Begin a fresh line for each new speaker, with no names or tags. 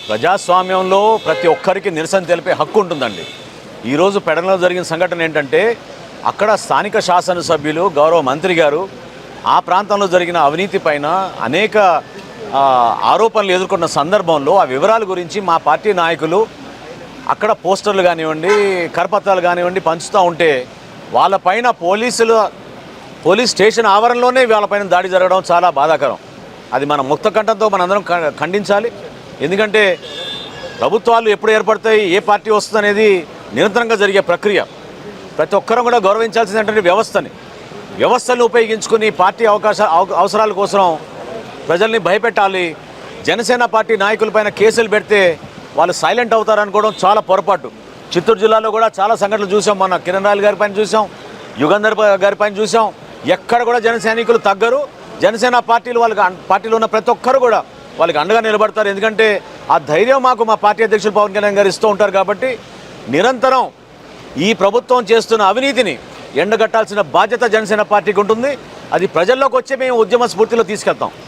ప్రజాస్వామ్యంలో ప్రతి ఒక్కరికి నిరసన తెలిపే హక్కు ఉంటుందండి. ఈరోజు పెడనలో జరిగిన సంఘటన ఏంటంటే అక్కడ స్థానిక శాసనసభ్యులు గౌరవ మంత్రి గారు ఆ ప్రాంతంలో జరిగిన అవినీతి పైన అనేక ఆరోపణలు ఎదుర్కొన్న సందర్భంలో ఆ వివరాల గురించి మా పార్టీ నాయకులు అక్కడ పోస్టర్లు కానివ్వండి, కరపత్రాలు కానివ్వండి పంచుతూ ఉంటే వాళ్ళపైన పోలీస్ స్టేషన్ ఆవరణలోనే వాళ్ళపైన దాడి జరగడం చాలా బాధాకరం. అది మన ముక్త కంఠంతో మనందరం ఖండించాలి. ఎందుకంటే ప్రభుత్వాలు ఎప్పుడు ఏర్పడతాయి, ఏ పార్టీ వస్తుంది అనేది నిరంతరంగా జరిగే ప్రక్రియ. ప్రతి ఒక్కరూ కూడా గౌరవించాల్సిందంటే వ్యవస్థలను ఉపయోగించుకుని పార్టీ అవసరాల కోసం ప్రజల్ని భయపెట్టాలి. జనసేన పార్టీ నాయకులపైన కేసులు పెడితే వాళ్ళు సైలెంట్ అవుతారనుకోవడం చాలా పొరపాటు. చిత్తూరు జిల్లాలో కూడా చాలా సంఘటనలు చూసాం. మన కిరణ్ రాయల్ గారి పైన చూసాం, యుగంధర్ గారి పైన చూసాం. ఎక్కడ కూడా జన సైనికులు తగ్గరు. జనసేన పార్టీలో ఉన్న ప్రతి ఒక్కరు కూడా వాళ్ళకి అండగా నిలబడతారు. ఎందుకంటే ఆ ధైర్యం మాకు మా పార్టీ అధ్యక్షులు పవన్ కళ్యాణ్ గారు ఇస్తూ ఉంటారు. కాబట్టి నిరంతరం ఈ ప్రభుత్వం చేస్తున్న అవినీతిని ఎండగట్టాల్సిన బాధ్యత జనసేన పార్టీకి ఉంటుంది. అది ప్రజల్లోకి వచ్చి మేము ఉద్యమ స్ఫూర్తిలో తీసుకెళ్తాం.